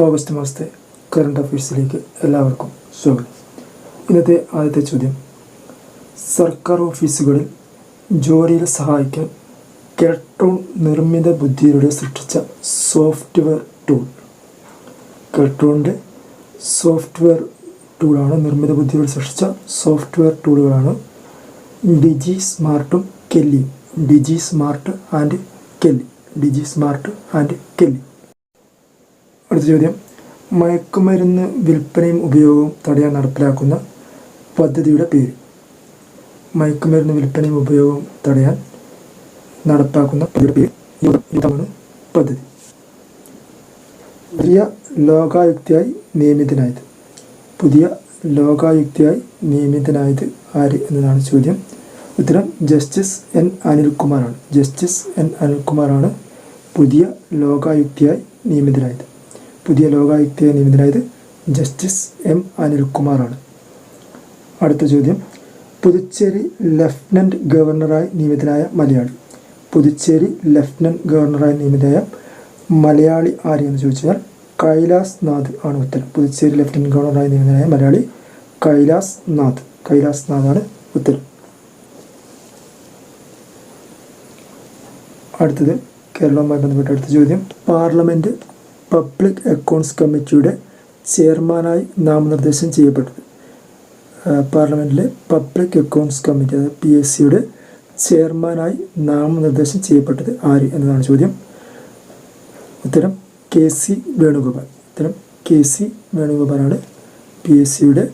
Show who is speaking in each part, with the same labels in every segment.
Speaker 1: August മാസത്തെ current അഫയേഴ്സിലേക്ക് എല്ലാവർക്കും സ്വാഗതം. ഇന്നത്തെ ആദ്യത്തെ ചോദ്യം, സർക്കാർ ഓഫീസുകളിൽ ജോലിയിൽ സഹായിക്കാൻ കെൽട്രോൺ നിർമ്മിത ബുദ്ധിയിലൂടെ സൃഷ്ടിച്ച സോഫ്റ്റ്വെയർ ടൂൾ. കെൽട്രോണിൻ്റെ സോഫ്റ്റ്വെയർ ടൂളാണ്, നിർമ്മിത ബുദ്ധിയിലൂടെ സൃഷ്ടിച്ച സോഫ്റ്റ്വെയർ ടൂളുകളാണ് ഡിജി സ്മാർട്ടും കെല്ലിയും. Digi smart and Kelly. അടുത്ത ചോദ്യം, മയക്കുമരുന്ന് വിൽപ്പനയും ഉപയോഗവും തടയാൻ നടപ്പിലാക്കുന്ന പദ്ധതിയുടെ പേര്. മയക്കുമരുന്ന് വിൽപ്പനയും ഉപയോഗവും തടയാൻ നടപ്പാക്കുന്ന പദ്ധതിയുടെ പേര് യുദ്ധമാണ് പദ്ധതി. പുതിയ ലോകായുക്തയായി നിയമിതനായത് ആര് എന്നതാണ് ചോദ്യം. ഉത്തരം ജസ്റ്റിസ് എൻ അനിൽകുമാറാണ് പുതിയ ലോകായുക്തയായി നിയമിതനായത്. Justice M അനിൽകുമാറാണ്. അടുത്ത ചോദ്യം, പുതുച്ചേരി ലഫ്റ്റനന്റ് ഗവർണറായി നിയമിതനായ മലയാളി ആര് എന്ന് ചോദിച്ചാൽ കൈലാസ് നാഥ് ആണ് ഉത്തരം. പുതുച്ചേരി ലഫ്റ്റനന്റ് ഗവർണറായി നിയമിതനായ മലയാളി കൈലാസ് നാഥാണ് ഉത്തരം. അടുത്തത് കേരളവുമായി ബന്ധപ്പെട്ട അടുത്ത ചോദ്യം, പാർലമെൻറ്റ് പബ്ലിക് അക്കൗണ്ട്സ് കമ്മിറ്റിയുടെ ചെയർമാനായി നാമനിർദ്ദേശം ചെയ്യപ്പെട്ടത്. പാർലമെൻറ്റിലെ പബ്ലിക് അക്കൗണ്ട്സ് കമ്മിറ്റി അതായത് PSCയുടെ ചെയർമാനായി നാമനിർദ്ദേശം ചെയ്യപ്പെട്ടത് ആര് എന്നതാണ് ചോദ്യം. ഉത്തരം KC വേണുഗോപാലാണ് PSCയുടെ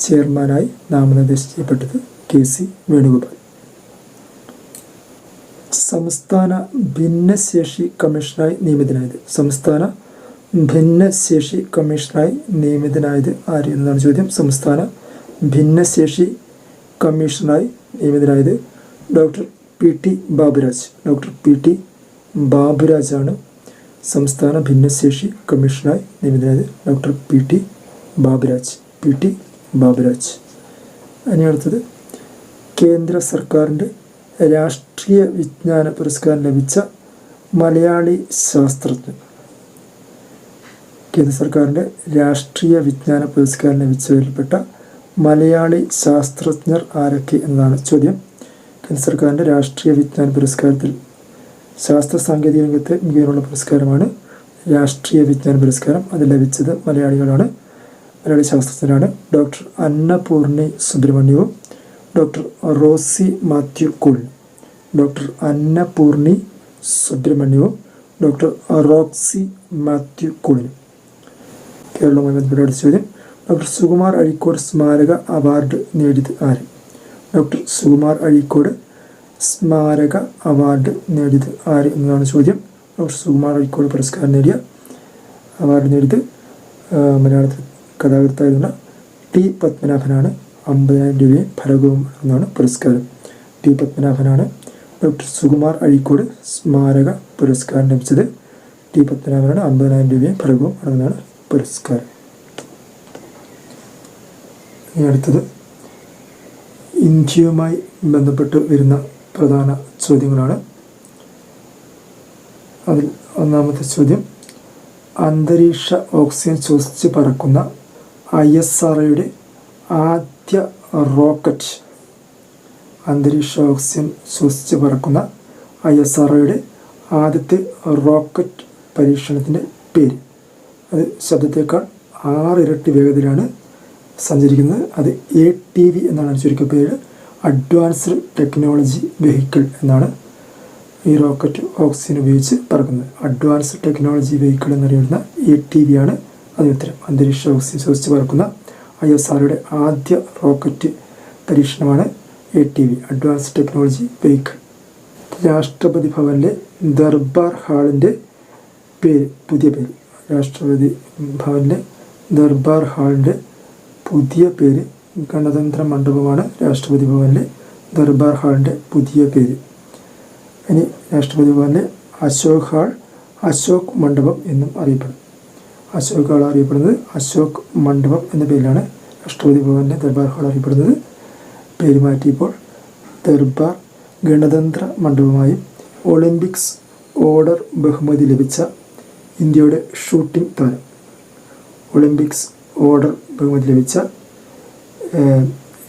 Speaker 1: ചെയർമാനായി നാമനിർദ്ദേശം ചെയ്യപ്പെട്ടത് KC വേണുഗോപാൽ. സംസ്ഥാന ഭിന്നശേഷി കമ്മീഷണറായി നിയമിതനായത് ആര് എന്നതാണ് ചോദ്യം. സംസ്ഥാന ഭിന്നശേഷി കമ്മീഷണറായി നിയമിതനായത് ഡോക്ടർ PT ബാബുരാജാണ്. സംസ്ഥാന ഭിന്നശേഷി കമ്മീഷണറായി നിയമിതനായത് ഡോക്ടർ PT ബാബുരാജ്. ഇനി അടുത്തത്, കേന്ദ്ര സർക്കാരിൻ്റെ രാഷ്ട്രീയ വിജ്ഞാന പുരസ്കാരം ലഭിച്ച മലയാളി ശാസ്ത്രജ്ഞൻ. കേന്ദ്ര സർക്കാരിൻ്റെ രാഷ്ട്രീയ വിജ്ഞാന പുരസ്കാരം ലഭിച്ചവരിൽപ്പെട്ട മലയാളി ശാസ്ത്രജ്ഞർ ആരൊക്കെ എന്നതാണ് ചോദ്യം. കേന്ദ്ര സർക്കാരിൻ്റെ രാഷ്ട്രീയ വിജ്ഞാന പുരസ്കാരത്തിൽ ശാസ്ത്ര സാങ്കേതിക രംഗത്തെ മികവിനുള്ള പുരസ്കാരമാണ് രാഷ്ട്രീയ വിജ്ഞാന പുരസ്കാരം. അത് ലഭിച്ചത് മലയാളി ശാസ്ത്രജ്ഞരാണ്. ഡോക്ടർ അന്നപൂർണി സുബ്രഹ്മണ്യവും ഡോക്ടർ റോസി മാത്യു കൂളിനും. ഡോക്ടർ അന്നപൂർണി സുബ്രഹ്മണ്യവും ഡോക്ടർ റോക്സി മാത്യു കൂളിനും. കേരളവുമായി ബന്ധപ്പെട്ട അടുത്ത ചോദ്യം, ഡോക്ടർ സുകുമാർ അഴീക്കോട് സ്മാരക അവാർഡ് നേടിയത് ആര്. ഡോക്ടർ സുകുമാർ അഴീക്കോട് സ്മാരക അവാർഡ് നേടിയത് ആര് എന്നതാണ് ചോദ്യം. ഡോക്ടർ സുകുമാർ അഴീക്കോട് അവാർഡ് നേടിയത് മലയാളത്തിൽ കഥാകൃത്തായിരുന്ന T പത്മനാഭനാണ്. 50,000 രൂപയും ഫലകവും എന്നാണ് പുരസ്കാരം. T പത്മനാഭനാണ് ഡോക്ടർ സുകുമാർ അഴീക്കോട് സ്മാരക പുരസ്കാരം ലഭിച്ചത്. T പത്മനാഭനാണ്. 50,000 രൂപയും ഫലകവും അടങ്ങുന്നതാണ് പുരസ്കാരം. ഇനി അടുത്തത്, ഇന്ത്യയുമായി ബന്ധപ്പെട്ട് വരുന്ന പ്രധാന ചോദ്യങ്ങളാണ്. അതിൽ ഒന്നാമത്തെ ചോദ്യം, അന്തരീക്ഷ ഓക്സിജൻ ശ്വസിച്ച് പറക്കുന്ന ISROയുടെ ആദ്യ റോക്കറ്റ്. അന്തരീക്ഷ ഓക്സിജൻ ശ്വസിച്ച് പറക്കുന്ന ISROയുടെ ആദ്യത്തെ റോക്കറ്റ് പരീക്ഷണത്തിൻ്റെ പേര്. അത് ശബ്ദത്തേക്കാൾ 6 ഇരട്ടി വേഗതയിലാണ് സഞ്ചരിക്കുന്നത്. അത് ATV എന്നാണ് ചുരുക്കപ്പേര്. അഡ്വാൻസ്ഡ് ടെക്നോളജി വെഹിക്കിൾ എന്നാണ് ഈ റോക്കറ്റ് ഓക്സിജൻ ഉപയോഗിച്ച് പറക്കുന്നത്. അഡ്വാൻസ്ഡ് ടെക്നോളജി വെഹിക്കിൾ എന്നറിയുന്ന ATV ആണ് അതിന് ഉത്തരം. അന്തരീക്ഷ ഓക്സിജൻ ശ്വസിച്ച് പറക്കുന്ന ISROയുടെ ആദ്യ റോക്കറ്റ് പരീക്ഷണമാണ് ATV, അഡ്വാൻസ്ഡ് ടെക്നോളജി വെഹിക്കിൾ. രാഷ്ട്രപതി ഭവനിലെ ദർബാർ ഹാളിൻ്റെ പുതിയ പേര്. രാഷ്ട്രപതി ഭവനിലെ ദർബാർ ഹാളിൻ്റെ പുതിയ പേര് ഗണതന്ത്ര മണ്ഡപമാണ്. രാഷ്ട്രപതി ഭവനിലെ ദർബാർ ഹാളിൻ്റെ പുതിയ പേര്. ഇനി രാഷ്ട്രപതി ഭവനിലെ അശോക് മണ്ഡപം എന്നും അറിയപ്പെടും. അശോക് ഹാൾ അറിയപ്പെടുന്നത് അശോക് മണ്ഡപം എന്ന പേരിലാണ് രാഷ്ട്രപതി ഭവനിലെ ദർബാർ ഹാൾ അറിയപ്പെടുന്നത്. പേര് മാറ്റിയപ്പോൾ ദർബാർ ഗണതന്ത്ര മണ്ഡപമായും ഒളിമ്പിക്സ് ഓർഡർ ബഹുമതി ലഭിച്ച ഇന്ത്യയുടെ ഷൂട്ടിംഗ് താരം, ഒളിമ്പിക്സ് ഓർഡർ ബഹുമതി ലഭിച്ച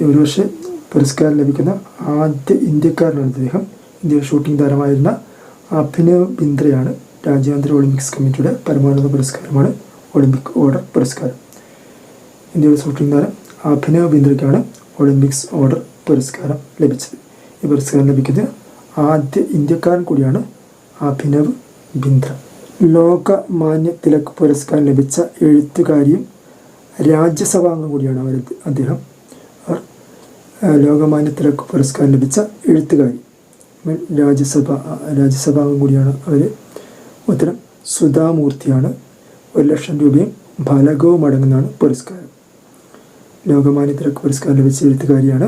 Speaker 1: ഒരുപക്ഷെ പുരസ്കാരം ലഭിക്കുന്ന ആദ്യ ഇന്ത്യക്കാരനാണ് അദ്ദേഹം. ഇന്ത്യയുടെ ഷൂട്ടിംഗ് താരമായിരുന്ന അഭിനവ് ബിന്ദ്രയാണ്. രാജ്യാന്തര ഒളിമ്പിക്സ് കമ്മിറ്റിയുടെ പരമോന്നത പുരസ്കാരമാണ് ഒളിമ്പിക് ഓർഡർ പുരസ്കാരം. ഇന്ത്യയുടെ ഷൂട്ടിംഗ് താരം അഭിനവ് ബിന്ദ്രയ്ക്കാണ് ഒളിമ്പിക്സ് ഓർഡർ പുരസ്കാരം ലഭിച്ചത്. ഈ പുരസ്കാരം ലഭിക്കുന്ന ആദ്യ ഇന്ത്യക്കാരൻ കൂടിയാണ് അഭിനവ് ബിന്ദ്ര. ലോകമാന്യ തിലക് പുരസ്കാരം ലഭിച്ച എഴുത്തുകാരിയും രാജ്യസഭാംഗം കൂടിയാണ് അദ്ദേഹം. ലോകമാന്യ തിലക് പുരസ്കാരം ലഭിച്ച എഴുത്തുകാരി, രാജ്യസഭാംഗം കൂടിയാണ് അവർ. ഉത്തരം സുധാമൂർത്തിയാണ്. 1,00,000 രൂപയും ഫലകവും അടങ്ങുന്നതാണ് പുരസ്കാരം. ലോകമാന്യ തിലക് പുരസ്കാരം ലഭിച്ച എഴുത്തുകാരിയാണ്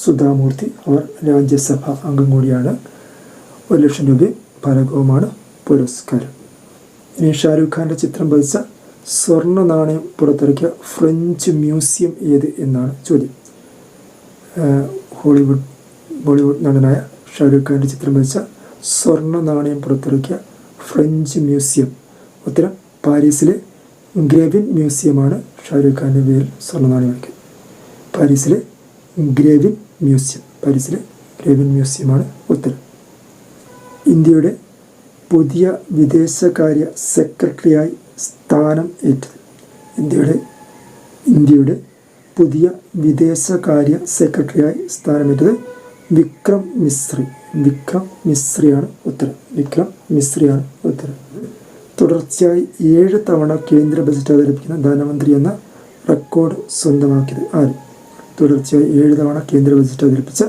Speaker 1: സുധാമൂർത്തി. അവർ രാജ്യസഭാ അംഗം കൂടിയാണ്. 1,00,000 രൂപയും ഫലകവുമാണ് പുരസ്കാരം. ഇനി ഷാരൂഖ് ഖാൻ്റെ ചിത്രം പതിച്ച സ്വർണ്ണ നാണയം പുറത്തിറക്കിയ ഫ്രഞ്ച് മ്യൂസിയം ഏത് എന്നാണ് ചോദ്യം. ബോളിവുഡ് നടനായ ഷാരൂഖ് ഖാൻ്റെ ചിത്രം പതിച്ച സ്വർണ്ണ നാണയം പുറത്തിറക്കിയ ഫ്രഞ്ച് മ്യൂസിയം. ഉത്തരം പാരീസിലെ ഗ്രേവിൻ മ്യൂസിയമാണ് ഷാരൂഖ് ഖാൻ്റെ പേരിൽ സ്വർണ്ണ നാണയം ഇറക്കിയത്. പാരീസിലെ ഗ്രേവിൻ മ്യൂസിയമാണ് ഉത്തരം. ഇന്ത്യയുടെ പുതിയ വിദേശകാര്യ സെക്രട്ടറിയായി സ്ഥാനം ഏറ്റത്. ഇന്ത്യയുടെ പുതിയ വിദേശകാര്യ സെക്രട്ടറിയായി സ്ഥാനമേറ്റത് വിക്രം മിശ്രിയാണ് ഉത്തരം. തുടർച്ചയായി 7 തവണ കേന്ദ്ര ബജറ്റ് അവതരിപ്പിക്കുന്ന ധനമന്ത്രി എന്ന റെക്കോർഡ് സ്വന്തമാക്കിയത് ആര്? തുടർച്ചയായി 7 തവണ കേന്ദ്ര ബജറ്റ് അവതരിപ്പിച്ച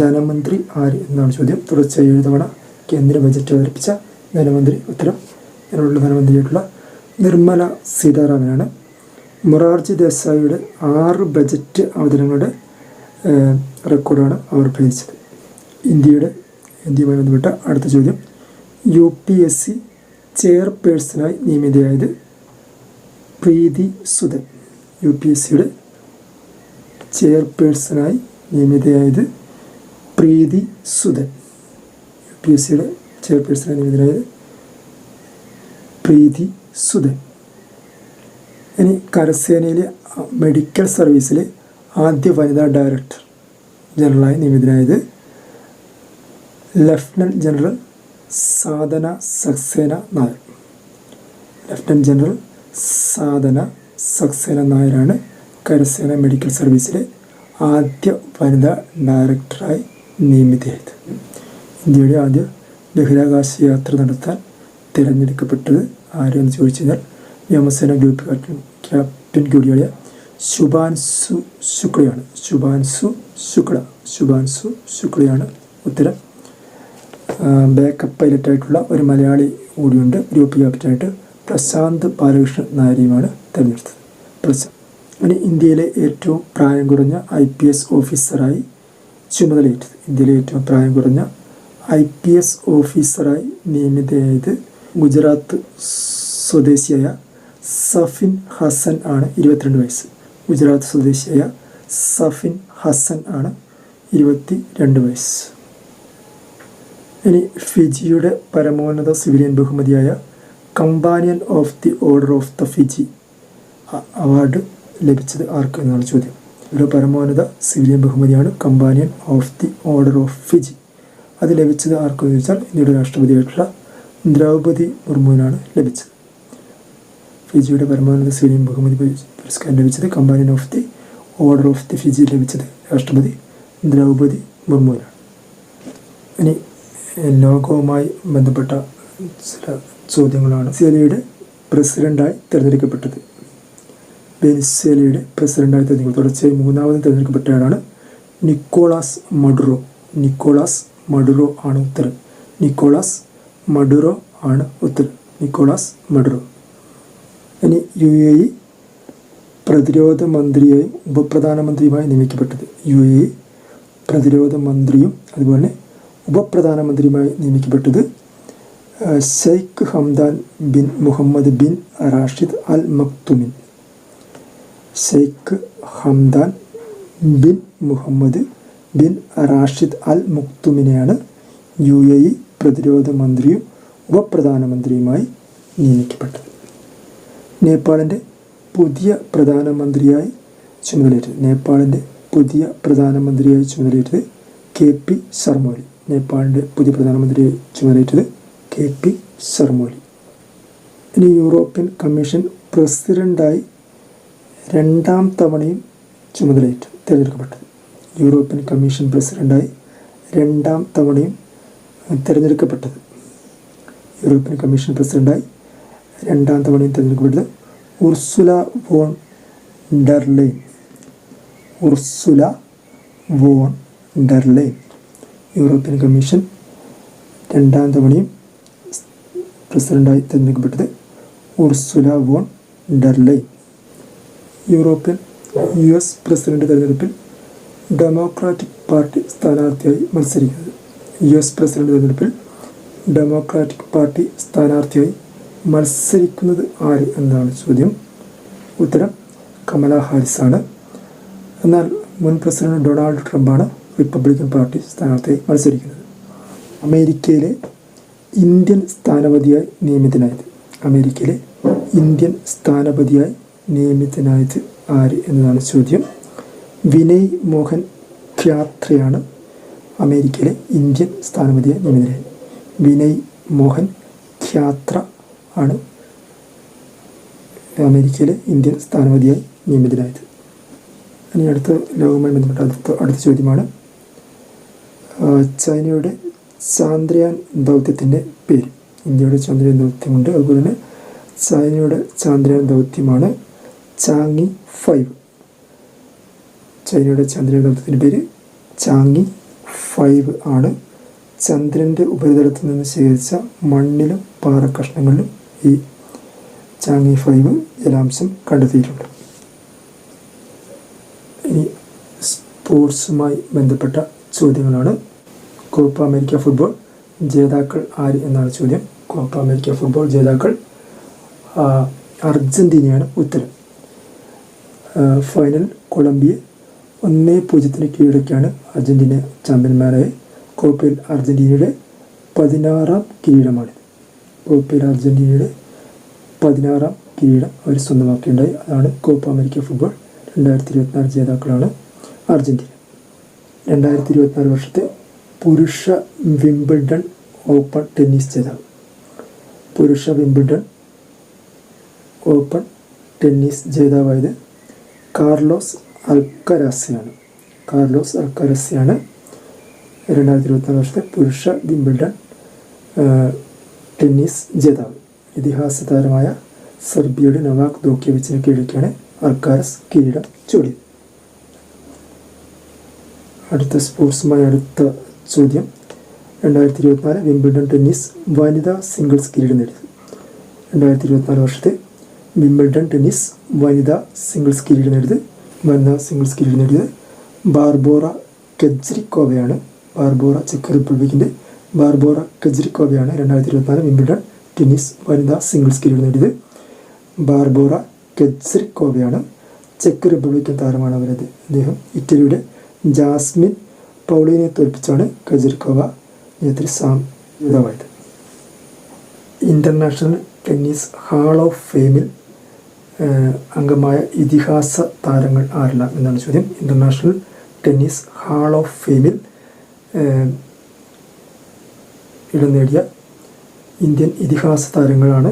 Speaker 1: ധനമന്ത്രി ആര് എന്നാണ് ചോദ്യം. തുടർച്ചയായി 7 തവണ കേന്ദ്ര ബജറ്റ് അവതരിപ്പിച്ച ധനമന്ത്രി. ഉത്തരം ഇതിനുള്ള ധനമന്ത്രിയായിട്ടുള്ള നിർമ്മല സീതാരാമനാണ്. മൊറാർജി ദേശായിയുടെ 6 ബജറ്റ് അവതരണങ്ങളുടെ റെക്കോർഡാണ് അവർ ഭേദിച്ചത്. ഇന്ത്യയുമായി ബന്ധപ്പെട്ട അടുത്ത ചോദ്യം, UPSC ചെയർപേഴ്സണായി നിയമിതയായത് പ്രീതി സുധൻ. UPSCയുടെ ചെയർപേഴ്സണായി നിയമിതയായത് പ്രീതി സുധൻ. UPSCയുടെ ചെയർപേഴ്സണായി നിയമിതനായത് പ്രീതി സുധൻ. ഇനി കരസേനയിലെ മെഡിക്കൽ സർവീസിലെ ആദ്യ വനിതാ ഡയറക്ടർ ജനറലായി നിയമിതനായത് ലഫ്റ്റനൻറ്റ് ജനറൽ സാധന സക്സേന നായരാണ് കരസേന മെഡിക്കൽ സർവീസിലെ ആദ്യ വനിതാ ഡയറക്ടറായി നിയമിതയായത്. ഇന്ത്യയുടെ ആദ്യ ബഹിരാകാശ യാത്ര നടത്താൻ തിരഞ്ഞെടുക്കപ്പെട്ടത് ആരെന്ന് ചോദിച്ചു കഴിഞ്ഞാൽ വ്യോമസേന ഗ്രൂപ്പ് ക്യാപ്റ്റൻ കൂടിയായ ശുഭാൻശു ശുക്ലയാണ് ഉത്തരം. ബാക്കപ്പ് പൈലറ്റായിട്ടുള്ള ഒരു മലയാളി കൂടിയുണ്ട്. ഗ്രൂപ്പ് ക്യാപ്റ്റനായിട്ട് പ്രശാന്ത് ബാലകൃഷ്ണൻ നായരെയുമാണ് തിരഞ്ഞെടുത്തത്. ഇനി ഇന്ത്യയിലെ ഏറ്റവും പ്രായം കുറഞ്ഞ IPS ഓഫീസറായി ചുമതലയേറ്റത്. ഇന്ത്യയിലെ ഏറ്റവും പ്രായം കുറഞ്ഞ IPS ഓഫീസറായി നിയമിതയായത് ഗുജറാത്ത് സ്വദേശിയായ സഫിൻ ഹസൻ ആണ്. 22 വയസ്സ്. ഗുജറാത്ത് സ്വദേശിയായ സഫിൻ ഹസൻ ആണ്. 22 വയസ്സ്. ഇനി ഫിജിയുടെ പരമോന്നത സിവിലിയൻ ബഹുമതിയായ companion of the order of the Fiji award ലഭിച്ചത് ആർക്ക് എന്നാണ് ചോദ്യം. ഇവിടെ പരമോന്നത സിവിലിയൻ ബഹുമതിയാണ് companion of the order of Fiji. അത് ലഭിച്ചത് ആർക്കെന്ന് ചോദിച്ചാൽ ഇന്ത്യയുടെ രാഷ്ട്രപതിയായിട്ടുള്ള ദ്രൗപദി മുർമുവിനാണ് ലഭിച്ചത്. ഫിജിയുടെ പരമോന്നത സിവിലിയൻ ബഹുമതി പുരസ്കാരം ലഭിച്ചത് companion of the order of the Fiji ലഭിച്ചത് രാഷ്ട്രപതി ദ്രൗപദി മുർമുവിനാണ്. ഇനി ലോകവുമായി ബന്ധപ്പെട്ട ചില ചോദ്യങ്ങളാണ്. വെനിസ്വേലയുടെ പ്രസിഡൻ്റായി തിരഞ്ഞെടുക്കപ്പെട്ടത്. വെനിസ്വേലയുടെ പ്രസിഡൻ്റായി തുടർച്ചയായി 3ാമത് തിരഞ്ഞെടുക്കപ്പെട്ടയാളാണ് നിക്കോളാസ് മഡുറോ ആണ് ഉത്തരം. Nicholas Maduro. ഇനി UAE പ്രതിരോധ മന്ത്രിയെയും ഉപപ്രധാനമന്ത്രിയുമായി നിയമിക്കപ്പെട്ടത്. UAE പ്രതിരോധ മന്ത്രിയും അതുപോലെ ഉപപ്രധാനമന്ത്രിയുമായി നിയമിക്കപ്പെട്ടത് Sheikh Hamdan bin Mohammed bin Rashid Al മക്തുമിൻ. Sheikh Hamdan bin Mohammed bin Rashid Al മക്തുമിനെയാണ് UAE പ്രതിരോധ മന്ത്രിയും ഉപപ്രധാനമന്ത്രിയുമായി നിയമിക്കപ്പെട്ടത്. നേപ്പാളിൻ്റെ പുതിയ പ്രധാനമന്ത്രിയായി ചുമതലയേറ്റത് KP ശർമ്മ ഒലി. നേപ്പാളിൻ്റെ പുതിയ പ്രധാനമന്ത്രിയായി ചുമതലയേറ്റത് KP ശർമ്മ ഒലി. ഇനി യൂറോപ്യൻ കമ്മീഷൻ പ്രസിഡൻ്റായി രണ്ടാം തവണയും തിരഞ്ഞെടുക്കപ്പെട്ടത്. യൂറോപ്യൻ കമ്മീഷൻ പ്രസിഡൻ്റായി രണ്ടാം തവണയും തിരഞ്ഞെടുക്കപ്പെട്ടത് Ursula von der Leyen. European Commission രണ്ടാം തവണയും പ്രസിഡൻ്റായി തിരഞ്ഞെടുക്കപ്പെട്ടത് Ursula von der Leyen. US president തെരഞ്ഞെടുപ്പിൽ ഡെമോക്രാറ്റിക് പാർട്ടി സ്ഥാനാർത്ഥിയായി മത്സരിക്കുന്നത് ആര് എന്നതാണ് ചോദ്യം. ഉത്തരം കമല ഹാരിസാണ്. എന്നാൽ മുൻ പ്രസിഡന്റ് ഡൊണാൾഡ് ട്രംപാണ് റിപ്പബ്ലിക്കൻ പാർട്ടി സ്ഥാനാർത്ഥിയായി മത്സരിക്കുന്നത്. അമേരിക്കയിലെ ഇന്ത്യൻ സ്ഥാനപതിയായി നിയമിതനായത് ആര് എന്നതാണ് ചോദ്യം. വിനയ് മോഹൻ ഖ്യാത്രയാണ് അമേരിക്കയിലെ ഇന്ത്യൻ സ്ഥാനപതിയായി നിയമിതനായത്. വിനയ് മോഹൻ ഖ്യാത്ര ആണ് അമേരിക്കയിലെ ഇന്ത്യൻ സ്ഥാനപതിയായി നിയമിതനായത്. ഇനി അടുത്ത ലോകവുമായി ബന്ധപ്പെട്ട അടുത്ത ചോദ്യമാണ്. ചൈനയുടെ ചാന്ദ്രയാൻ ദൗത്യത്തിൻ്റെ പേര്. ഇന്ത്യയുടെ ചാന്ദ്രയാൻ ദൗത്യമുണ്ട്, അതുപോലെ തന്നെ ചൈനയുടെ ചാന്ദ്രയാൻ ദൗത്യമാണ് ചാങ്ങി 5. ചൈനയുടെ ചാന്ദ്രയാൻ ദൗത്യത്തിൻ്റെ പേര് ചാങ്ങി 5 ആണ്. ചന്ദ്രൻ്റെ ഉപരിതലത്തിൽ നിന്ന് ശേഖരിച്ച മണ്ണിലും പാറക്കഷ്ണങ്ങളിലും ഈ ചാങ്ങി 5 ജലാംശം കണ്ടെത്തിയിട്ടുണ്ട്. ഇനി സ്പോർട്സുമായി ബന്ധപ്പെട്ട ചോദ്യങ്ങളാണ്. കോപ്പ അമേരിക്ക ഫുട്ബോൾ ജേതാക്കൾ ആര് എന്നാണ് ചോദ്യം. കോപ്പ അമേരിക്ക ഫുട്ബോൾ ജേതാക്കൾ അർജൻറ്റീനയാണ് ഉത്തരം. ഫൈനൽ കൊളംബിയ 1-0 കീഴടക്കിയാണ് അർജൻറ്റീന ചാമ്പ്യന്മാരായ. കോപ്പയിൽ അർജൻറ്റീനയുടെ 16ാം കിരീടമാണിത്. കിരീടം അവർ സ്വന്തമാക്കിയിട്ടുണ്ടായി. അതാണ് കോപ്പ അമേരിക്ക ഫുട്ബോൾ. 2024 ജേതാക്കളാണ് അർജൻറ്റീന. 2024 വർഷത്തെ പുരുഷ വിംബിൾഡൺ ഓപ്പൺ ടെന്നീസ് ജേതാവ്. പുരുഷ വിംബിൾഡൺ ഓപ്പൺ ടെന്നീസ് ജേതാവായത് കാർലോസ് അൽക്കരാസിയാണ്. 2024 വർഷത്തെ പുരുഷ വിംബിൾഡൺ ടെന്നീസ് ജേതാവ്. ഇതിഹാസ താരമായ സെർബിയയുടെ നൊവാക് ദോക്കിയോവിച്ചിനെ കീഴടക്കിയാണ് അൽക്കാരസ് കിരീടം ചൂടിയത്. അടുത്ത സ്പോർട്സുമായി അടുത്ത ചോദ്യം. 2024 വിംബിൾഡൺ ടെന്നീസ് വനിതാ സിംഗിൾസ് കിരീടം നേടിയത്. 2024 വർഷത്തെ വിംബിൾഡൺ ടെന്നീസ് വനിതാ സിംഗിൾസ് കിരീടം നേടിയത് ബാർബോറ കെജ്രിക്കോവയാണ്. ചെക്ക് റിപ്പബ്ലിക്കിൻ്റെ ബാർബോറ കെജ്രിക്കോവയാണ് 2024 വിംബിൾഡൺ ടെന്നീസ് വനിതാ സിംഗിൾസ് കിരീടം നേടിയത്. ബാർബോറ കെജ്രിക്കോവയാണ്. ചെക്ക് റിപ്പബ്ലിക്കൻ താരമാണ് അദ്ദേഹം ഇറ്റലിയുടെ ജാസ്മിൻ പൗളിനെ തോൽപ്പിച്ചാണ് കെജ്രിക്കോവ ജേതാവായത്. ഇൻ്റർനാഷണൽ ടെന്നീസ് ഹാൾ ഓഫ് ഫെയിമിൽ അംഗമായ ഇതിഹാസ താരങ്ങൾ ആരെല്ലാം എന്നാണ് ചോദ്യം. ഇൻ്റർനാഷണൽ ടെന്നീസ് ഹാൾ ഓഫ് ഫെയിമിൽ ഇടം നേടിയ ഇന്ത്യൻ ഇതിഹാസ താരങ്ങളാണ്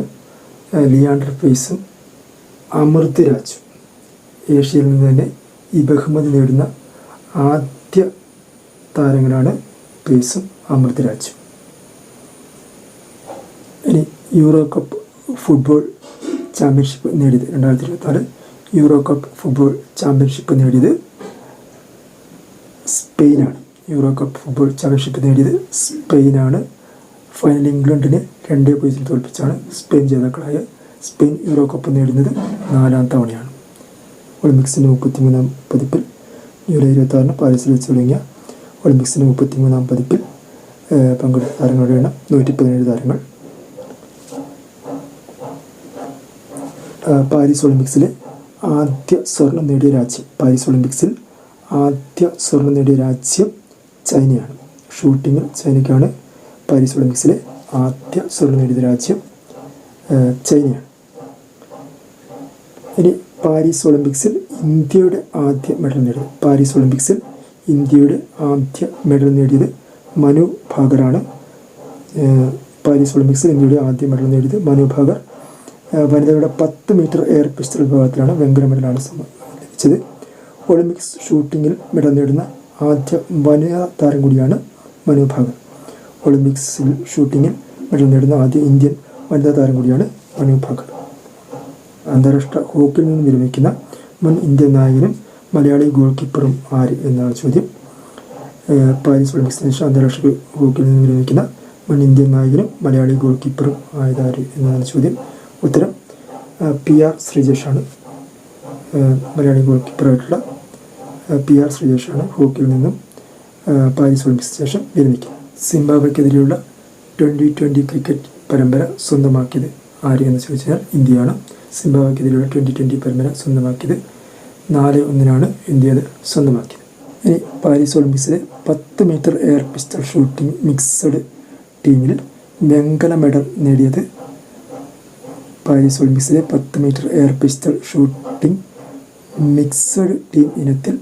Speaker 1: ലിയാണ്ടർ പേസും അമൃത് രാജും. ഏഷ്യയിൽ നിന്ന് തന്നെ ഈ ബഹുമതി നേടുന്ന ആദ്യ താരങ്ങളാണ് പേസും അമൃത് രാജും. ഇനി യൂറോ കപ്പ് ഫുട്ബോൾ ചാമ്പ്യൻഷിപ്പ് നേടിയത് 2024 യൂറോ കപ്പ് ഫുട്ബോൾ ചാമ്പ്യൻഷിപ്പ് നേടിയത് സ്പെയിനാണ്. ഫൈനൽ ഇംഗ്ലണ്ടിനെ 2-0 തോൽപ്പിച്ചാണ് സ്പെയിൻ ജേതാക്കളായ. സ്പെയിൻ യൂറോ കപ്പ് നേടുന്നത് 4ാം തവണയാണ്. ഒളിമ്പിക്സിൻ്റെ 33ാം പതിപ്പിൽ ജൂലൈ 26 പാരീസിൽ വെച്ച് തുടങ്ങിയ ഒളിമ്പിക്സിൻ്റെ 33ാം പതിപ്പിൽ പങ്കെടുത്ത താരങ്ങളുടെ എണ്ണം 117 താരങ്ങൾ. പാരീസ് ഒളിമ്പിക്സിൽ ആദ്യ സ്വർണം നേടിയ രാജ്യം ചൈനയാണ്. ഷൂട്ടിങ്ങിൽ ചൈനയ്ക്കാണ് പാരീസ് ഒളിമ്പിക്സിലെ ആദ്യ സ്വർണം നേടിയ രാജ്യം. ചൈനയാണ്. ഇനി പാരീസ് ഒളിമ്പിക്സിൽ ഇന്ത്യയുടെ ആദ്യ മെഡൽ നേടിയത് പാരീസ് ഒളിമ്പിക്സിൽ ഇന്ത്യയുടെ ആദ്യ മെഡൽ നേടിയത് മനു ഭാകറാണ്. പാരീസ് ഒളിമ്പിക്സിൽ ഇന്ത്യയുടെ ആദ്യ മെഡൽ നേടിയത് മനു ഭാകർ. വനിതകളുടെ 10 മീറ്റർ എയർ പിസ്റ്റൾ വിഭാഗത്തിലാണ് വെങ്കല മെഡലാണ് ലഭിച്ചത്. ഒളിമ്പിക്സ് ഷൂട്ടിങ്ങിൽ മെഡൽ നേടുന്ന ആദ്യ വനിതാ താരം കൂടിയാണ് മനു ഭാകർ. ഒളിമ്പിക്സിൽ ഷൂട്ടിങ്ങിൽ മെഡൽ നേടുന്ന ആദ്യ ഇന്ത്യൻ വനിതാ താരം കൂടിയാണ് മനു ഭാകർ. അന്താരാഷ്ട്ര ഹോക്കിയിൽ നിന്ന് വിരമിക്കുന്ന മുൻ ഇന്ത്യൻ നായകനും മലയാളി ഗോൾ കീപ്പറും ആര് എന്നാണ് ചോദ്യം. പാരീസ് ഒളിമ്പിക്സിന് ശേഷം അന്താരാഷ്ട്ര ഹോക്കിയിൽ നിന്ന് വിരമിക്കുന്ന മുൻ ഇന്ത്യൻ നായകനും മലയാളി ഗോൾ കീപ്പറും ആയതാര് എന്നാണ് ചോദ്യം. ഉത്തരം PR ശ്രീജേഷാണ്. മലയാളി ഗോൾ കീപ്പറായിട്ടുള്ള PR ശ്രീജേഷാണ് ഹോക്കിയിൽ നിന്നും പാരീസ് ഒളിമ്പിക്സിന് ശേഷം വിരമിക്കുന്നത്. സിംബാബ്വെക്കെതിരെയുള്ള 2020 ക്രിക്കറ്റ് പരമ്പര സ്വന്തമാക്കിയത് ആര് എന്ന് ചോദിച്ചാൽ ഇന്ത്യയാണ്. സിംബാബ്വെക്കെതിരെയുള്ള 2020 പരമ്പര സ്വന്തമാക്കിയത് 4-1 ഇന്ത്യ അത് സ്വന്തമാക്കിയത്. ഇനി പാരീസ് ഒളിമ്പിക്സിലെ 10 metre air pistol shooting mixed ടീമിൽ വെങ്കല മെഡൽ നേടിയത് പാരീസ് ഒളിമ്പിക്സിലെ 10 metre air pistol shooting mixed team ഇനത്തിൽ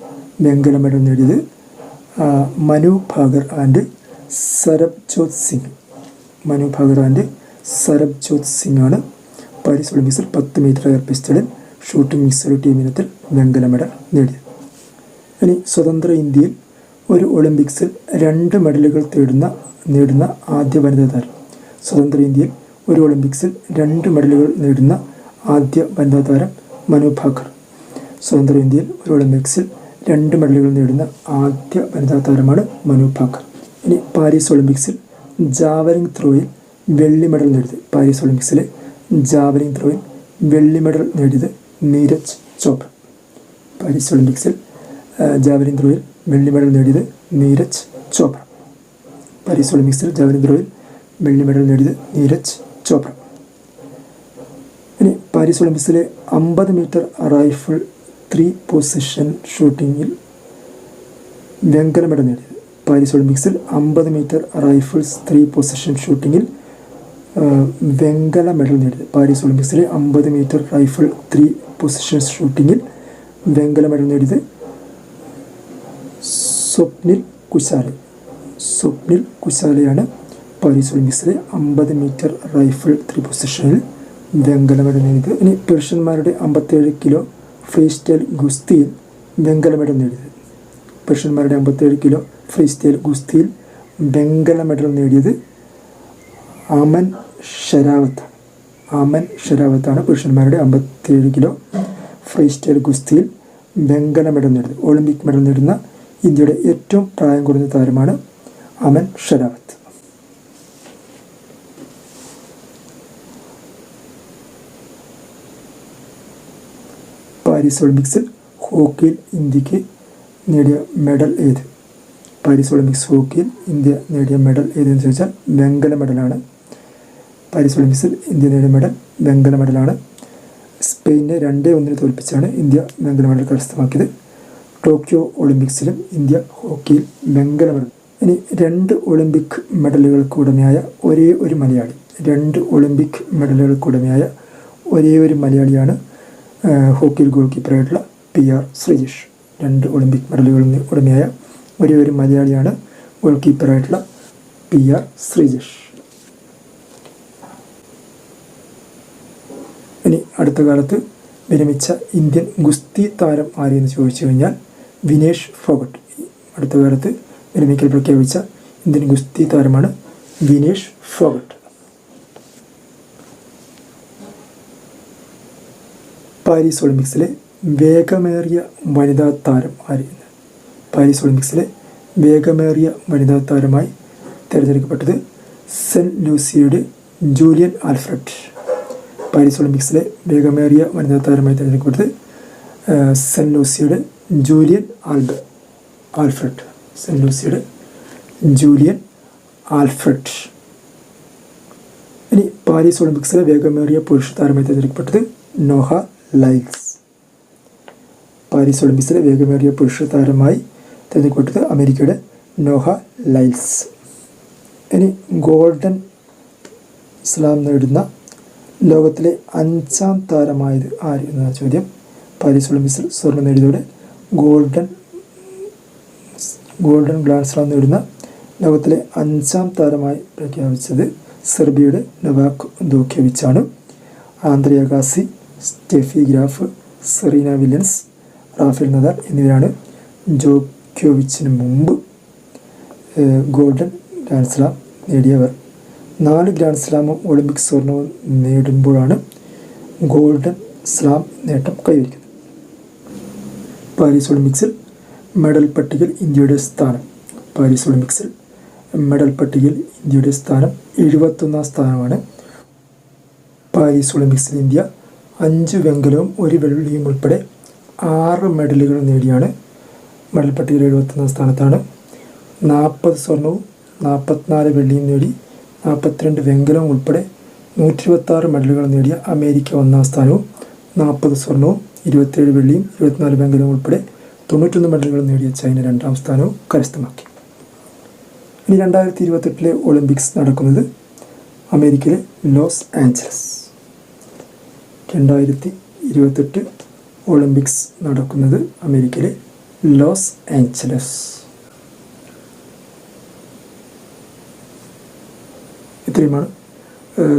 Speaker 1: വെങ്കല മെഡൽ നേടിയത് മനു ഭാകർ ആൻഡ് സരബ്ജോത് സിംഗ്. മനു ഭാകർ ആൻഡ് സരബ്ജോത് സിംഗ് ആണ് പാരീസ് ഒളിമ്പിക്സിൽ 10 മീറ്റർ എയർ പിസ്റ്റളിൽ ഷൂട്ടിംഗ് മിക്സഡ് ടീം ഇനത്തിൽ വെങ്കല മെഡൽ നേടിയത്. ഇനി സ്വതന്ത്ര ഇന്ത്യയിൽ ഒരു ഒളിമ്പിക്സിൽ 2 മെഡലുകൾ നേടുന്ന ആദ്യ വനിതാ താരം. സ്വതന്ത്ര ഇന്ത്യയിൽ ഒരു ഒളിമ്പിക്സിൽ 2 മെഡലുകൾ നേടുന്ന ആദ്യ വനിതാ താരം മനു ഭാകർ. സ്വതന്ത്ര ഇന്ത്യയിൽ ഒരു ഒളിമ്പിക്സിൽ 2 മെഡലുകൾ നേടുന്ന ആദ്യ വനിതാ താരമാണ് മനു ഭാകർ. ഇനി പാരീസ് ഒളിമ്പിക്സിൽ ജാവലിംഗ് ത്രോയിൽ വെള്ളി മെഡൽ നേടിയത് പാരീസ് ഒളിമ്പിക്സിലെ ജാവലിംഗ് ത്രോയിൽ വെള്ളി മെഡൽ നേടിയത് നീരജ് ചോപ്ര. പാരീസ് ഒളിമ്പിക്സിൽ ജാവലിംഗ് ത്രോയിൽ വെള്ളി മെഡൽ നേടിയത് നീരജ് ചോപ്ര. പാരീസ് ഒളിമ്പിക്സിൽ ജാവലിംഗ് ത്രോയിൽ വെള്ളി മെഡൽ നേടിയത് നീരജ് ചോപ്ര. ഇനി പാരീസ് ഒളിമ്പിക്സിലെ 50 മീറ്റർ റൈഫിൾ 3 പൊസിഷൻ ഷൂട്ടിങ്ങിൽ വെങ്കല മെഡൽ നേടിയത് പാരീസ് ഒളിമ്പിക്സിൽ 50 മീറ്റർ റൈഫിൾസ് 3 പൊസിഷൻ ഷൂട്ടിങ്ങിൽ വെങ്കല മെഡൽ നേടിയത് പാരീസ് ഒളിമ്പിക്സിലെ 50 മീറ്റർ റൈഫിൾ 3 പൊസിഷൻ ഷൂട്ടിങ്ങിൽ വെങ്കല മെഡൽ നേടിയത് സ്വപ്നിൽ കുശാലയാണ്. പാരീസ് ഒളിമ്പിക്സിലെ 50 മീറ്റർ റൈഫിൾ 3 പൊസിഷനിൽ വെങ്കല മെഡൽ നേടിയത്. ഇനി പുരുഷന്മാരുടെ 57 കിലോ ഫ്രീ സ്റ്റൈൽ ഗുസ്തിയിൽ വെങ്കല മെഡൽ നേടിയത് പുരുഷന്മാരുടെ 57 കിലോ ഫ്രീ സ്റ്റൈൽ ഗുസ്തിയിൽ വെങ്കല മെഡൽ നേടിയത് അമൻ ഷെരാവത്താണ്. പുരുഷന്മാരുടെ 57 കിലോ ഫ്രീ സ്റ്റൈൽ ഗുസ്തിയിൽ വെങ്കല മെഡൽ നേടിയത്. ഒളിമ്പിക് മെഡൽ നേടുന്ന ഇന്ത്യയുടെ ഏറ്റവും പ്രായം കുറഞ്ഞ താരമാണ് അമൻ ഷെരാവത്ത്. പാരീസ് ഒളിമ്പിക്സിൽ ഹോക്കിയിൽ ഇന്ത്യക്ക് നേടിയ മെഡൽ ഏത്? പാരീസ് ഒളിമ്പിക്സ് ഹോക്കിയിൽ ഇന്ത്യ നേടിയ മെഡൽ ഏതെന്ന് ചോദിച്ചാൽ വെങ്കല മെഡലാണ്. പാരീസ് ഒളിമ്പിക്സിൽ ഇന്ത്യ നേടിയ മെഡൽ വെങ്കല മെഡലാണ്. സ്പെയിനെ 2-1 തോൽപ്പിച്ചാണ് ഇന്ത്യ വെങ്കല മെഡൽ കരസ്ഥമാക്കിയത്. ടോക്കിയോ ഒളിമ്പിക്സിലും ഇന്ത്യ ഹോക്കിയിൽ വെങ്കല മെഡൽ. ഇനി 2 ഒളിമ്പിക് മെഡലുകൾക്കുടമയായ ഒരേ ഒരു മലയാളിയാണ് ഹോക്കിയിൽ ഗോൾ കീപ്പറായിട്ടുള്ള PR ശ്രീജേഷ്. 2 ഒളിമ്പിക് മെഡലുകളിന് ഉടമയായ ഒരേ ഒരു മലയാളിയാണ് ഗോൾ കീപ്പറായിട്ടുള്ള PR ശ്രീജേഷ്. ഇനി അടുത്ത കാലത്ത് വിരമിച്ച ഇന്ത്യൻ ഗുസ്തി താരം ആരെന്ന് ചോദിച്ചു കഴിഞ്ഞാൽ വിനേഷ് ഫോഗട്ട്. അടുത്ത കാലത്ത് വിരമിക്കൽ പ്രഖ്യാപിച്ച ഇന്ത്യൻ ഗുസ്തി താരമാണ് വിനേഷ് ഫോഗട്ട്. പാരീസ് ഒളിമ്പിക്സിലെ വേഗമേറിയ വനിതാ താരം ആര്? പാരീസ് ഒളിമ്പിക്സിലെ വേഗമേറിയ വനിതാ താരമായി തിരഞ്ഞെടുക്കപ്പെട്ടത് സെൻറ്റ് ലൂസിയയുടെ ജൂലിയൻ ആൽഫ്രഡ്. പാരീസ് ഒളിമ്പിക്സിലെ വേഗമേറിയ വനിതാ താരമായി തിരഞ്ഞെടുക്കപ്പെട്ടത് സെൻറ്റ് ലൂസിയയുടെ ജൂലിയൻ ആൽഫ്രഡ്. ഇനി പാരീസ് ഒളിമ്പിക്സിലെ വേഗമേറിയ പുരുഷ താരമായി തിരഞ്ഞെടുക്കപ്പെട്ടത് നോഹ ലൈൽസ്. പാരീസ് ഒളിമ്പിക്സിലെ വേഗമേറിയ പുരുഷ താരമായി തിരഞ്ഞെടുക്കപ്പെട്ടത് അമേരിക്കയുടെ നോഹ ലൈൽസ്. ഇനി ഗോൾഡൻ സ്ലാം നേടുന്ന ലോകത്തിലെ 5ാം താരമായത് ആര് എന്നതാണ് ചോദ്യം. പാരീസ് ഒളിമ്പിക്സിൽ സ്വർണ്ണം നേടിയതോടെ ഗോൾഡൻ ഗ്രാൻഡ് സ്ലാം നേടുന്ന ലോകത്തിലെ 5ാം താരമായി പ്രഖ്യാപിച്ചത് സെർബിയയുടെ നൊവാക് ദോക്യോവിച്ചാണ്. Andre Agassi, Steffi Graf, Serena Williams, Rafael Nadal എന്നിവരാണ് ജോക്യോവിച്ചിന് മുമ്പ് ഗോൾഡൻ ഗ്രാൻഡ് സ്ലാം നേടിയവർ. 4 ഗ്രാൻഡ് സ്ലാമും ഒളിമ്പിക് സ്വർണവും നേടുമ്പോഴാണ് ഗോൾഡൻ സ്ലാം നേട്ടം കൈവരിക്കുന്നത്. പാരീസ് ഒളിമ്പിക്സിൽ മെഡൽ പട്ടികയിൽ ഇന്ത്യയുടെ സ്ഥാനം. പാരീസ് ഒളിമ്പിക്സിൽ മെഡൽ പട്ടികയിൽ ഇന്ത്യയുടെ സ്ഥാനം 71ാം സ്ഥാനമാണ്. പാരീസ് ഒളിമ്പിക്സിൽ ഇന്ത്യ 5 വെങ്കലവും 1 വെള്ളിയും ഉൾപ്പെടെ 6 മെഡലുകൾ നേടിയാണ് മെഡൽ പട്ടികയിൽ 71ാം സ്ഥാനത്താണ്. 40 സ്വർണവും 44 വെള്ളിയും നേടി 42 വെങ്കലവും ഉൾപ്പെടെ 126 മെഡലുകൾ നേടിയ അമേരിക്ക 1ാം സ്ഥാനവും 40 സ്വർണവും 27 വെള്ളിയും 24 വെങ്കലവും ഉൾപ്പെടെ 91 മെഡലുകൾ നേടിയ ചൈന 2ാം സ്ഥാനവും കരസ്ഥമാക്കി. ഇനി 2028 ഒളിമ്പിക്സ് നടക്കുന്നത് അമേരിക്കയിലെ ലോസ് ആഞ്ചലസ്. 2028 ഒളിമ്പിക്സ് നടക്കുന്നത് അമേരിക്കയിലെ ലോസ് ആഞ്ചലസ്. ഇത്രയുമാണ്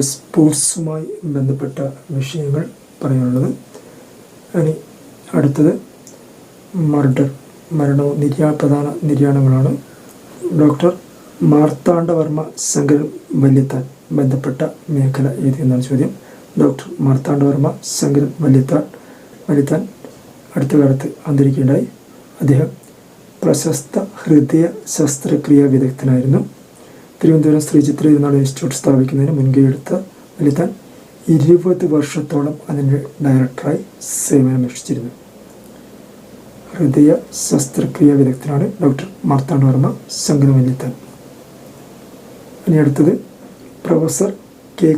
Speaker 1: സ്പോർട്സുമായി ബന്ധപ്പെട്ട വിഷയങ്ങൾ പറയാനുള്ളത്. ഇനി അടുത്തത് മരണവും പ്രധാന നിര്യാണങ്ങളാണ്. ഡോക്ടർ മാർത്താണ്ഡവർമ്മ ശങ്കരൻ വല്യത്താൻ ബന്ധപ്പെട്ട മേഖല ഏത് എന്നാണ് ചോദ്യം. ഡോക്ടർ മാർത്താണ്ഡവർമ്മ ശങ്കരൻ വല്യത്താൻ അടുത്ത കാലത്ത് അന്തരിക്കുകയുണ്ടായി. അദ്ദേഹം പ്രശസ്ത ഹൃദയ ശസ്ത്രക്രിയാ വിദഗ്ധനായിരുന്നു. തിരുവനന്തപുരം ശ്രീ ചിത്ര തിരുനാൾ ഇൻസ്റ്റിറ്റ്യൂട്ട് സ്ഥാപിക്കുന്നതിന് മുൻകൈയെടുത്ത വല്യത്താൻ 20 വർഷത്തോളം അതിൻ്റെ ഡയറക്ടറായി സേവനമനുഷ്ഠിച്ചിരുന്നു. ഹൃദയ ശസ്ത്രക്രിയാ വിദഗ്ധനാണ് ഡോക്ടർ മാർത്താണ്ഡവർമ്മ ശങ്കരൻ വല്യത്താൻ. ഇനി അടുത്തത് പ്രൊഫസർ കെ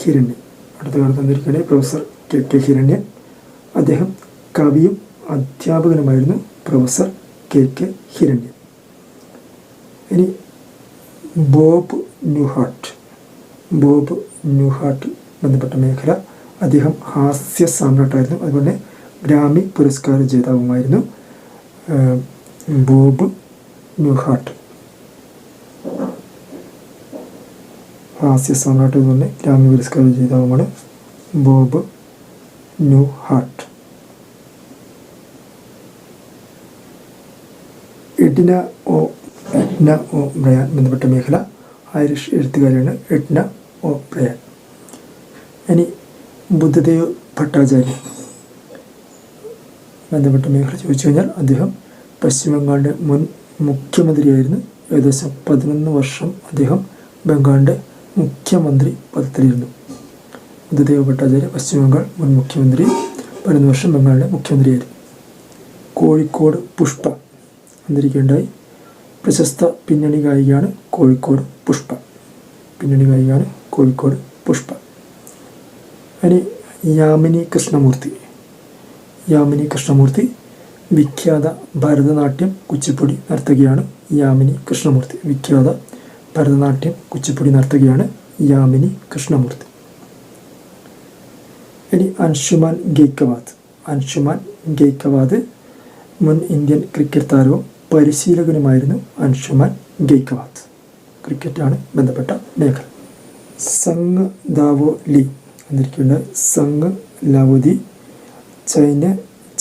Speaker 1: ഹിരണ്യൻ. അടുത്ത കാലത്ത് അന്തരിക്കുകയാണ് പ്രൊഫസർ കെ ഹിരണ്യൻ. അദ്ദേഹം കവിയും അധ്യാപകനുമായിരുന്നു പ്രൊഫസർ കെ ഹിരണ്യൻ. ഇനി ബോബ് ന്യൂഹാർട്ട് ബന്ധപ്പെട്ട മേഖല. അദ്ദേഹം ഹാസ്യ സാമ്രാട്ടായിരുന്നു. അതുപോലെ ഗ്രാമി പുരസ്കാര ജേതാവുമായിരുന്നു ബോബ് ന്യൂഹാർട്ട്. ഹാസ്യ സാമ്രാട്ട് അതുപോലെ ഗ്രാമി പുരസ്കാര ജേതാവുമാണ് Bob Newhart. Edna O'Brien ബന്ധപ്പെട്ട മേഖല. ഐറിഷ് എഴുത്തുകാരിയാണ് എഡ്ന ഒ ബ്രയാൻ. ഇനി ബുദ്ധദേവ് ഭട്ടാചാര്യ ബന്ധപ്പെട്ട മേഖല ചോദിച്ചു കഴിഞ്ഞാൽ അദ്ദേഹം പശ്ചിമ ബംഗാളിൻ്റെ മുൻ മുഖ്യമന്ത്രിയായിരുന്നു. ഏകദേശം 11 വർഷം അദ്ദേഹം ബംഗാളിൻ്റെ മുഖ്യമന്ത്രി പദത്തിലിരുന്നു. ബുദ്ധദേവ് ഭട്ടാചാര്യ പശ്ചിമ ബംഗാൾ മുൻ മുഖ്യമന്ത്രി, 11 വർഷം ബംഗാളിൻ്റെ മുഖ്യമന്ത്രിയായിരുന്നു. കോഴിക്കോട് പുഷ്പ അന്തരിക്കുകയുണ്ടായി. പ്രശസ്ത പിന്നണി ഗായികയാണ് കോഴിക്കോട് പുഷ്പ. ഇനി യാമിനി കൃഷ്ണമൂർത്തി വിഖ്യാത ഭരതനാട്യം കുച്ചിപ്പുടി നർത്തകിയാണ്. വിഖ്യാത ഭരതനാട്യം കുച്ചിപ്പുടി നർത്തകിയാണ് യാമിനി കൃഷ്ണമൂർത്തി. ഇനി അൻഷുമാൻ ഗെയ്ക്വാദ് മുൻ ഇന്ത്യൻ ക്രിക്കറ്റ് താരവും പരിശീലകനുമായിരുന്നു അൻഷുമാൻ ഗെയ്ക്വാദ്. ക്രിക്കറ്റാണ് ബന്ധപ്പെട്ട മേഖല. സംഗ് ദാവോ ലീ അന്തരിക്കുകയുണ്ട്. Tsung Lao Lee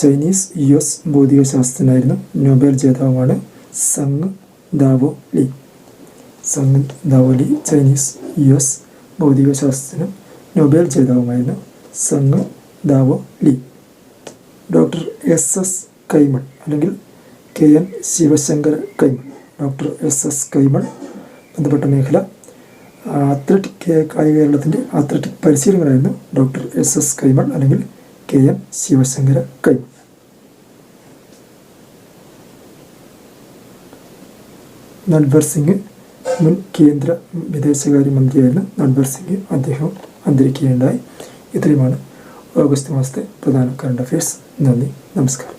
Speaker 1: Chinese US ഭൗതിക ശാസ്ത്രജ്ഞനായിരുന്നു. നൊബേൽ ജേതാവുമാണ് Tsung Dao Lee. Chinese US ഭൗതിക ശാസ്ത്രജ്ഞനും നൊബേൽ ജേതാവുമായിരുന്നു Tsung Dao Lee. Doctor SS Kaimal അല്ലെങ്കിൽ KN Sivasankar Kaimal. Doctor SS Kaimal ബന്ധപ്പെട്ട മേഖല. കേരളത്തിൻ്റെ അത്ലറ്റിക് പരിശീലകനായിരുന്നു ഡോക്ടർ SS കൈമൾ അല്ലെങ്കിൽ KN ശിവശങ്കര കൈമൾ. നട്വർ സിംഗ് മുൻ കേന്ദ്ര വിദേശകാര്യ മന്ത്രിയായിരുന്നു നട്വർ സിംഗ്. അദ്ദേഹം അന്തരിക്കുകയുണ്ടായി. ഇത്രയുമാണ് ഓഗസ്റ്റ് മാസത്തെ പ്രധാന കറണ്ട് അഫയേഴ്സ്. നന്ദി, നമസ്കാരം.